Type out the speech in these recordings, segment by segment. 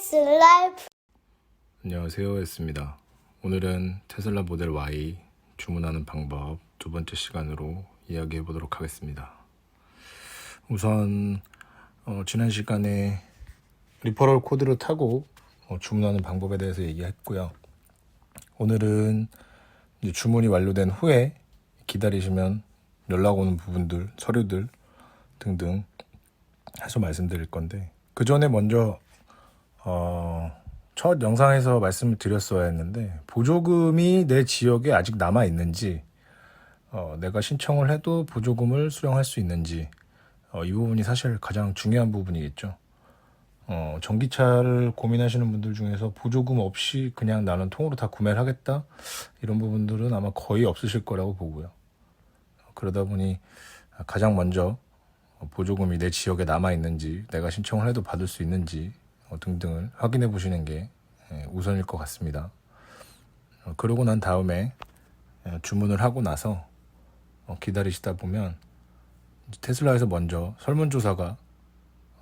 테슬라. 안녕하세요, 했습니다. 오늘은 테슬라 모델 Y 주문하는 방법 두 번째 시간으로 이야기해 보도록 하겠습니다. 우선 지난 시간에 리퍼럴 코드를 타고 주문하는 방법에 대해서 얘기했고요. 오늘은 이제 주문이 완료된 후에 기다리시면 연락 오는 부분들, 서류들 등등 해서 말씀드릴 건데, 그 전에 먼저 첫 영상에서 말씀을 드렸어야 했는데, 보조금이 내 지역에 아직 남아 있는지, 내가 신청을 해도 보조금을 수령할 수 있는지, 이 부분이 사실 가장 중요한 부분이겠죠. 전기차를 고민하시는 분들 중에서 보조금 없이 그냥 나는 통으로 다 구매를 하겠다, 이런 부분들은 아마 거의 없으실 거라고 보고요. 그러다 보니 가장 먼저 보조금이 내 지역에 남아 있는지, 내가 신청을 해도 받을 수 있는지 등등을 확인해 보시는 게 우선일 것 같습니다. 그러고 난 다음에 주문을 하고 나서 기다리시다 보면 테슬라에서 먼저 설문조사가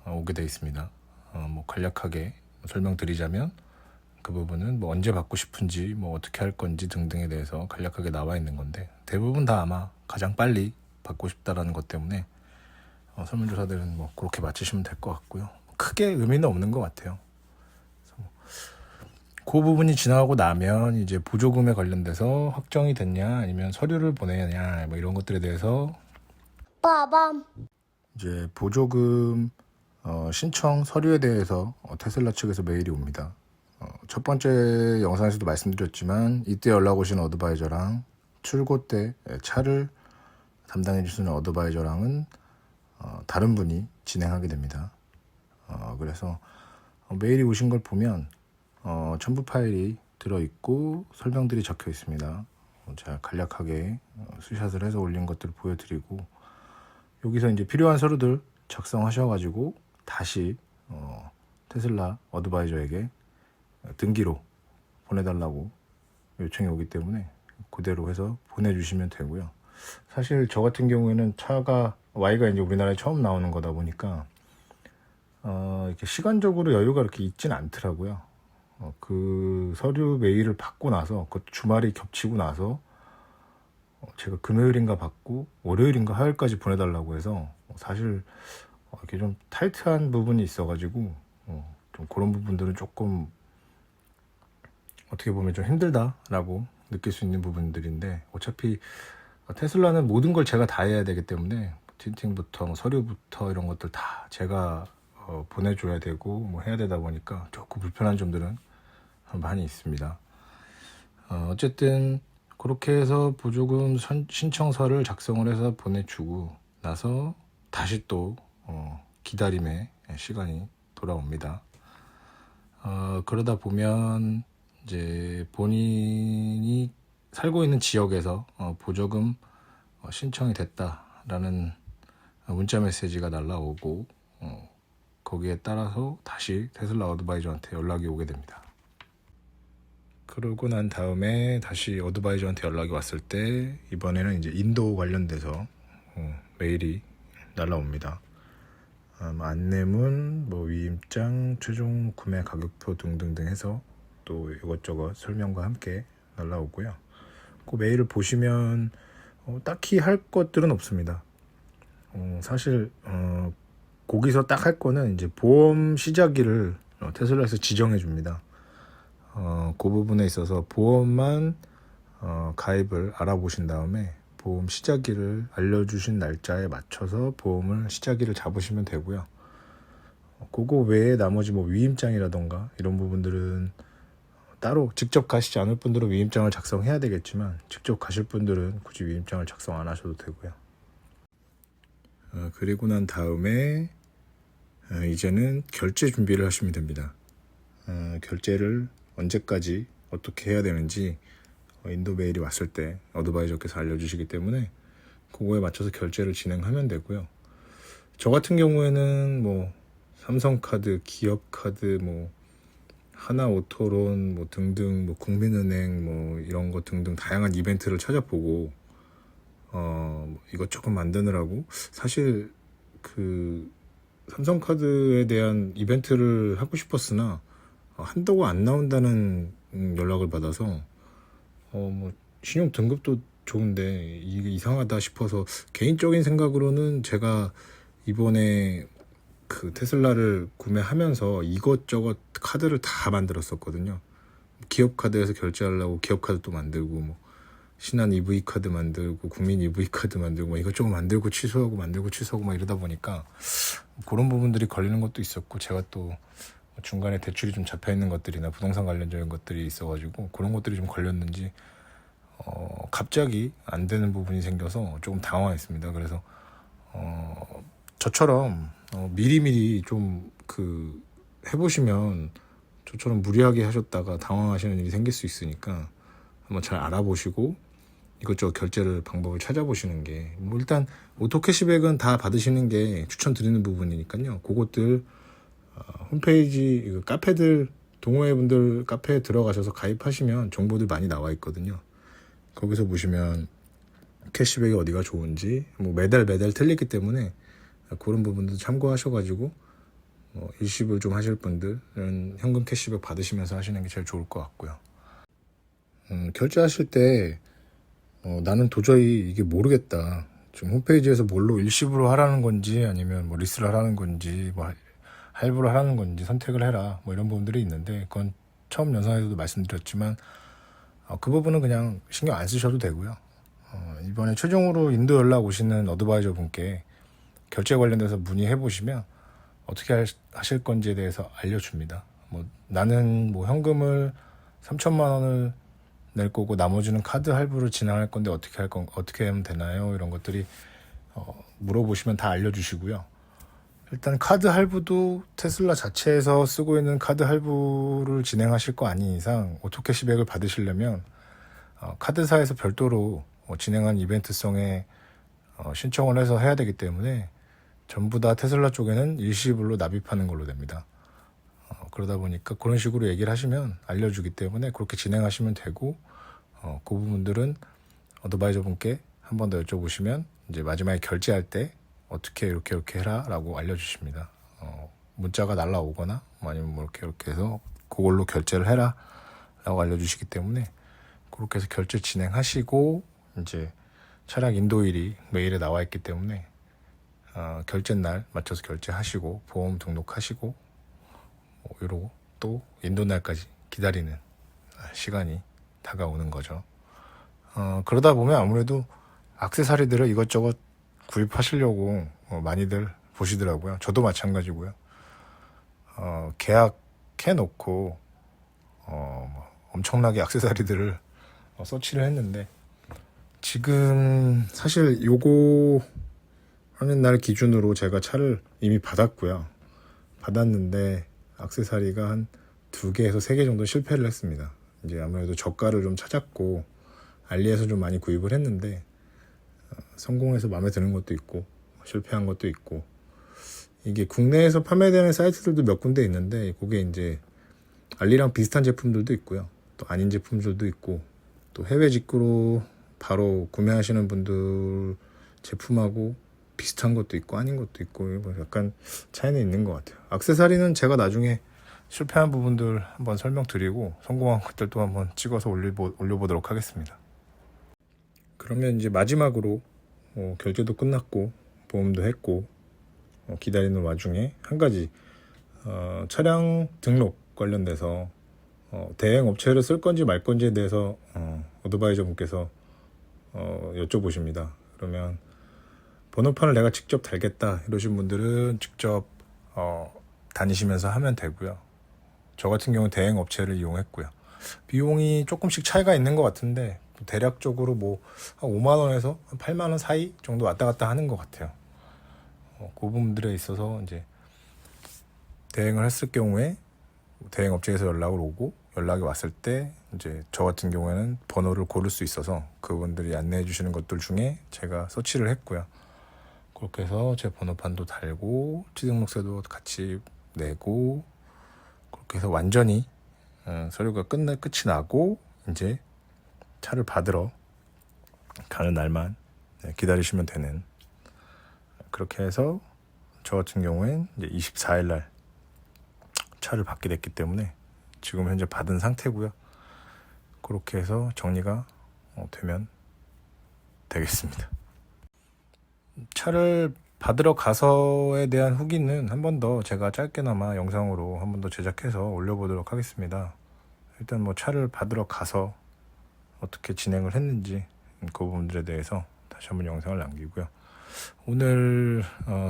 오게 되어 있습니다. 간략하게 설명드리자면, 그 부분은 언제 받고 싶은지, 어떻게 할 건지 등등에 대해서 간략하게 나와 있는 건데, 대부분 다 아마 가장 빨리 받고 싶다라는 것 때문에 설문조사들은 그렇게 맞추시면 될 것 같고요. 크게 의미는 없는 것 같아요. 그 부분이 지나가고 나면 이제 보조금에 관련돼서 확정이 됐냐, 아니면 서류를 보내냐, 이런 것들에 대해서 빠밤. 이제 보조금 신청 서류에 대해서 테슬라 측에서 메일이 옵니다. 첫 번째 영상에서도 말씀드렸지만, 이때 연락 오신 어드바이저랑 출고 때 차를 담당해 주시는 어드바이저랑은 다른 분이 진행하게 됩니다. 그래서 메일이 오신 걸 보면 첨부 파일이 들어있고 설명들이 적혀 있습니다. 제가 간략하게 스샷을 해서 올린 것들을 보여드리고, 여기서 이제 필요한 서류들 작성하셔가지고 다시 테슬라 어드바이저에게 등기로 보내달라고 요청이 오기 때문에 그대로 해서 보내주시면 되고요. 사실 저 같은 경우에는 차가 Y가 이제 우리나라에 처음 나오는 거다 보니까 이렇게 시간적으로 여유가 이렇게 있진 않더라고요. 그 서류 메일을 받고 나서, 그 주말이 겹치고 나서 제가 금요일인가 받고 월요일인가 화요일까지 보내달라고 해서 사실 이렇게 좀 타이트한 부분이 있어가지고 좀 그런 부분들은 조금 어떻게 보면 좀 힘들다라고 느낄 수 있는 부분들인데, 어차피 테슬라는 모든 걸 제가 다 해야 되기 때문에 틴팅부터 서류부터 이런 것들 다 제가 보내줘야 되고 해야 되다 보니까 조금 불편한 점들은 많이 있습니다. 어쨌든 그렇게 해서 보조금 신청서를 작성을 해서 보내주고 나서 다시 또 기다림의 시간이 돌아옵니다. 그러다 보면 이제 본인이 살고 있는 지역에서 보조금 신청이 됐다라는 문자 메시지가 날라오고, 거기에 따라서 다시 테슬라 어드바이저한테 연락이 오게 됩니다. 그러고 난 다음에 다시 어드바이저한테 연락이 왔을 때, 이번에는 이제 인도 관련돼서 메일이 날라옵니다. 안내문, 위임장, 최종 구매 가격표 등등등 해서 또 이것저것 설명과 함께 날라오고요. 그 메일을 보시면 딱히 할 것들은 없습니다. 사실 거기서 딱 할 거는 이제 보험 시작일을 테슬라에서 지정해 줍니다. 그 부분에 있어서 보험만 가입을 알아보신 다음에 보험 시작일을 알려주신 날짜에 맞춰서 보험을 시작일을 잡으시면 되고요. 그거 외에 나머지 위임장이라던가 이런 부분들은 따로 직접 가시지 않을 분들은 위임장을 작성해야 되겠지만, 직접 가실 분들은 굳이 위임장을 작성 안 하셔도 되고요. 그리고 난 다음에 이제는 결제 준비를 하시면 됩니다. 결제를 언제까지 어떻게 해야 되는지 인도 메일이 왔을 때 어드바이저께서 알려주시기 때문에 그거에 맞춰서 결제를 진행하면 되고요. 저 같은 경우에는 삼성카드, 기업카드, 하나오토론 등등, 국민은행 이런 거 등등 다양한 이벤트를 찾아보고 이것저것 만드느라고, 사실 그 삼성카드에 대한 이벤트를 하고 싶었으나 한다고 안 나온다는 연락을 받아서 뭐 신용 등급도 좋은데 이게 이상하다 싶어서 개인적인 생각으로는 제가 이번에 그 테슬라를 구매하면서 이것저것 카드를 다 만들었었거든요. 기업 카드에서 결제하려고 기업 카드도 만들고 뭐 신한 EV 카드 만들고 국민 EV 카드 만들고 뭐 이것저것 만들고 취소하고 막 이러다 보니까 그런 부분들이 걸리는 것도 있었고, 제가 또 중간에 대출이 좀 잡혀 있는 것들이나 부동산 관련적인 것들이 있어가지고 그런 것들이 좀 걸렸는지 갑자기 안 되는 부분이 생겨서 조금 당황했습니다. 그래서 저처럼 미리미리 좀 해보시면, 저처럼 무리하게 하셨다가 당황하시는 일이 생길 수 있으니까 한번 잘 알아보시고 이것저것 결제를 방법을 찾아보시는 게, 뭐 일단 오토 캐시백은 다 받으시는 게 추천드리는 부분이니까요. 그것들 홈페이지 카페들, 동호회분들 카페에 들어가셔서 가입하시면 정보들 많이 나와 있거든요. 거기서 보시면 캐시백이 어디가 좋은지, 뭐 매달 틀리기 때문에 그런 부분도 참고하셔가지고 일시불 좀 하실 분들은 현금 캐시백 받으시면서 하시는 게 제일 좋을 것 같고요. 결제하실 때 나는 도저히 이게 모르겠다, 지금 홈페이지에서 뭘로 일시불로 하라는 건지 아니면 뭐 리스를 하라는 건지 뭐 할부를 하라는 건지 선택을 해라, 뭐 이런 부분들이 있는데, 그건 처음 영상에서도 말씀드렸지만 그 부분은 그냥 신경 안 쓰셔도 되고요. 이번에 최종으로 인도 연락 오시는 어드바이저 분께 결제 관련돼서 문의해 보시면 어떻게 하실 건지에 대해서 알려줍니다. 뭐 나는 뭐 현금을 3천만 원을 낼 거고 나머지는 카드 할부를 진행할 건데 어떻게 하면 되나요? 이런 것들이 물어보시면 다 알려주시고요. 일단 카드 할부도 테슬라 자체에서 쓰고 있는 카드 할부를 진행하실 거 아닌 이상 오토 캐시백을 받으시려면 카드사에서 별도로 진행한 이벤트성에 신청을 해서 해야 되기 때문에 전부 다 테슬라 쪽에는 일시불로 납입하는 걸로 됩니다. 그러다 보니까 그런 식으로 얘기를 하시면 알려주기 때문에 그렇게 진행하시면 되고, 그 부분들은 어드바이저 분께 한 번 더 여쭤보시면 이제 마지막에 결제할 때 어떻게 이렇게 해라 라고 알려주십니다. 문자가 날라오거나 아니면 뭐 이렇게 해서 그걸로 결제를 해라 라고 알려주시기 때문에 그렇게 해서 결제 진행하시고, 이제 차량 인도일이 메일에 나와 있기 때문에 결제 날 맞춰서 결제하시고 보험 등록하시고 이러고 또 인도 날까지 기다리는 시간이 다가오는 거죠. 그러다 보면 아무래도 액세서리들을 이것저것 구입하시려고 많이들 보시더라고요. 저도 마찬가지고요. 계약해 놓고 엄청나게 액세서리들을 서치를 했는데, 지금 사실 요거 하는 날 기준으로 제가 차를 이미 받았는데 액세서리가 한 2개에서 3개 정도 실패를 했습니다. 이제 아무래도 저가를 좀 찾았고 알리에서 좀 많이 구입을 했는데 성공해서 마음에 드는 것도 있고 실패한 것도 있고, 이게 국내에서 판매되는 사이트들도 몇 군데 있는데 그게 이제 알리랑 비슷한 제품들도 있고요, 또 아닌 제품들도 있고, 또 해외 직구로 바로 구매하시는 분들 제품하고 비슷한 것도 있고 아닌 것도 있고 약간 차이는 있는 것 같아요. 액세서리는 제가 나중에 실패한 부분들 한번 설명드리고 성공한 것들 또 한번 찍어서 올려보도록 하겠습니다. 그러면 이제 마지막으로 결제도 끝났고 보험도 했고 기다리는 와중에 한 가지 차량 등록 관련돼서 대행 업체를 쓸 건지 말 건지에 대해서 어드바이저 분께서 여쭤보십니다. 그러면 번호판을 내가 직접 달겠다 이러신 분들은 직접 다니시면서 하면 되고요. 저 같은 경우는 대행 업체를 이용했고요. 비용이 조금씩 차이가 있는 것 같은데 대략적으로 뭐 한 5만 원에서 한 8만 원 사이 정도 왔다 갔다 하는 것 같아요. 그 부분들에 있어서 이제 대행을 했을 경우에 대행 업체에서 연락이 왔을 때 이제 저 같은 경우에는 번호를 고를 수 있어서 그분들이 안내해 주시는 것들 중에 제가 서치를 했고요. 그렇게 해서 제 번호판도 달고 취등록세도 같이 내고, 그렇게 해서 완전히 서류가 끝이 나고 이제 차를 받으러 가는 날만 기다리시면 되는, 그렇게 해서 저 같은 경우엔 이제 24일 날 차를 받게 됐기 때문에 지금 현재 받은 상태고요. 그렇게 해서 정리가 되면 되겠습니다. 차를 받으러 가서에 대한 후기는 한 번 더 제가 짧게나마 영상으로 한 번 더 제작해서 올려보도록 하겠습니다. 일단 뭐 차를 받으러 가서 어떻게 진행을 했는지 그 부분들에 대해서 다시 한번 영상을 남기고요. 오늘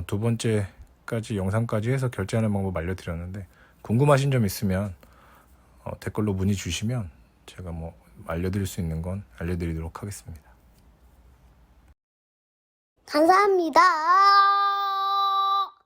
두 번째까지 영상까지 해서 결제하는 방법 알려드렸는데, 궁금하신 점 있으면 댓글로 문의 주시면 제가 뭐 알려드릴 수 있는 건 알려드리도록 하겠습니다. 감사합니다.